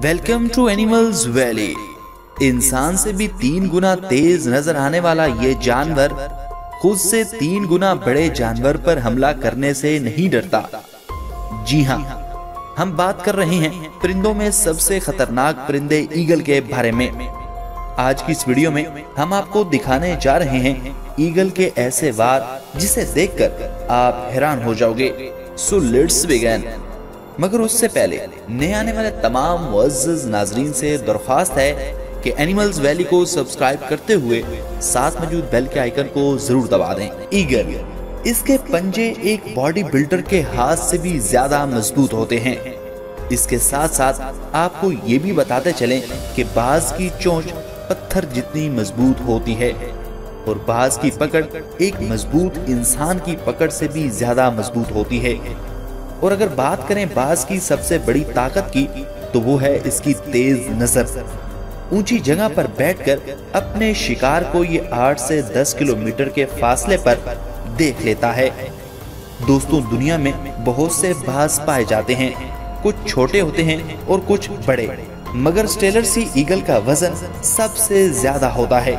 Welcome to animals valley. इंसान से भी 3 गुना तेज नजर आने वाला ये जानवर खुद से 3 गुना बड़े जानवर पर हमला करने से नहीं डरता। जी हाँ, हम बात कर रहे हैं परिंदों में सबसे खतरनाक परिंदे ईगल के बारे में। आज की इस वीडियो में हम आपको दिखाने जा रहे हैं ईगल के ऐसे वार जिसे देखकर आप हैरान हो जाओगे। So let's begin. मगर उससे पहले नए आने वाले तमाम मुअज़्ज़ज़ नाज़रीन से दरख्वास्त है कि एनिमल्स वैली को सब्सक्राइब करते हुए साथ मौजूद बेल के आइकन को जरूर दबा दें। ईगल, इसके पंजे एक बॉडी बिल्डर के हाथ से भी ज्यादा मजबूत होते हैं। इसके साथ साथ आपको ये भी बताते चलें कि बाज की चोंच पत्थर जितनी मजबूत होती है और बाज की पकड़ एक मजबूत इंसान की पकड़ से भी ज्यादा मजबूत होती है। और अगर बात करें बाज की सबसे बड़ी ताकत की तो वो है इसकी तेज नजर। ऊंची जगह पर बैठकर अपने शिकार को ये 8 से 10 किलोमीटर के फासले पर देख लेता है। दोस्तों, दुनिया में बहुत से बाज पाए जाते हैं, कुछ छोटे होते हैं और कुछ बड़े, मगर स्टेलर सी ईगल का वजन सबसे ज्यादा होता है।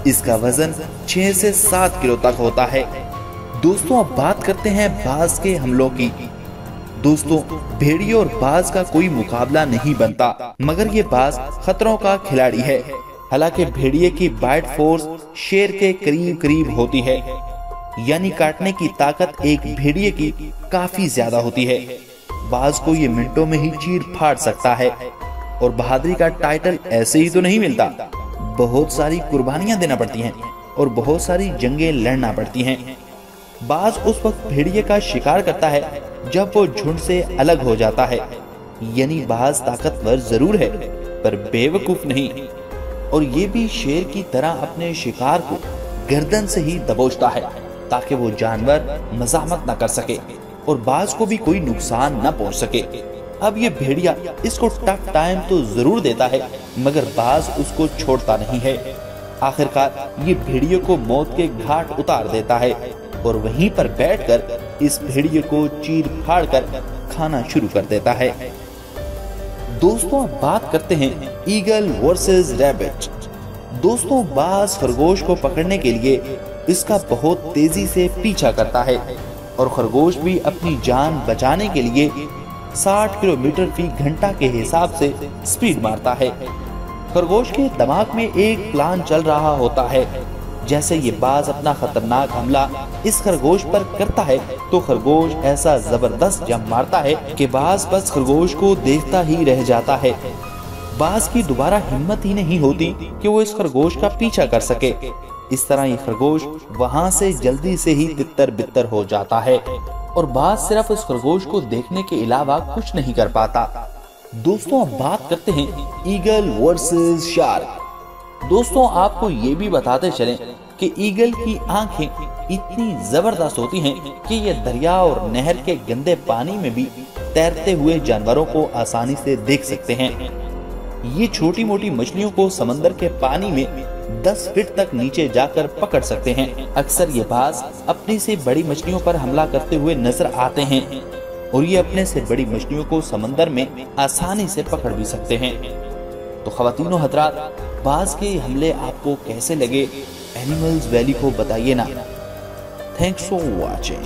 इसका वजन 6 से 7 किलो तक होता है। दोस्तों, अब बात करते हैं बाज के हमलों की। दोस्तों, भेड़िए और बाज का कोई मुकाबला नहीं बनता, मगर ये बाज खतरों का खिलाड़ी है। हालांकि भेड़िए की बाइट फोर्स शेर के करीब करीब होती है, यानी काटने की ताकत एक भेड़िए की काफी ज्यादा होती है। बाज को ये मिनटों में ही चीर फाड़ सकता है और बहादुरी का टाइटल ऐसे ही तो नहीं मिलता। बहुत सारी कुर्बानियां देना पड़ती हैं और बहुत सारी जंगें लड़ना पड़ती हैं। बाज उस वक्त भेड़िए का शिकार करता है जब वो झुंड से अलग हो जाता है, यानी बाज ताकतवर जरूर है पर बेवकूफ नहीं। और ये भी शेर की तरह अपने शिकार को गर्दन से ही दबोचता है ताकि वो जानवर मज़ाहमत न कर सके और बाज को भी कोई नुकसान न पहुंच सके। अब ये भेड़िया इसको टफ टाइम तो जरूर देता है, मगर बाज उसको छोड़ता नहीं है। आखिरकार ये भेड़िए को मौत के घाट उतार देता है और वहीं पर बैठकर इस भेड़िए को चीर फाड़ कर खाना शुरू कर देता है। दोस्तों, अब बात करते हैं ईगल वर्सेस रैबिट। दोस्तों, बाज खरगोश को पकड़ने के लिए इसका बहुत तेजी से पीछा करता है और खरगोश भी अपनी जान बचाने के लिए 60 किलोमीटर फी घंटा के हिसाब से स्पीड मारता है। खरगोश के दिमाग में एक प्लान चल रहा होता है। जैसे ये बाज अपना खतरनाक हमला इस खरगोश पर करता है तो खरगोश ऐसा जबरदस्त जंप मारता है कि बाज बस खरगोश को देखता ही रह जाता है। बाज की दोबारा हिम्मत ही नहीं होती कि वो इस खरगोश का पीछा कर सके। इस तरह ये खरगोश वहाँ से जल्दी से ही तितर बितर हो जाता है और बाज सिर्फ इस खरगोश को देखने के अलावा कुछ नहीं कर पाता। दोस्तों, अब बात करते हैं ईगल वर्सेस शार्क। दोस्तों, आपको ये भी बताते चलें कि ईगल की आंखें इतनी जबरदस्त होती हैं कि ये दरिया और नहर के गंदे पानी में भी तैरते हुए जानवरों को आसानी से देख सकते हैं। ये छोटी मोटी मछलियों को समंदर के पानी में 10 फीट तक नीचे जाकर पकड़ सकते हैं। अक्सर ये बाज अपनी से बड़ी मछलियों पर हमला करते हुए नजर आते हैं और ये अपने से बड़ी मछलियों को समंदर में आसानी से पकड़ भी सकते हैं। तो ख़वातीनो हज़रात, बाज के हमले आपको कैसे लगे? एनिमल्स वैली को बताइए ना। Thanks for watching.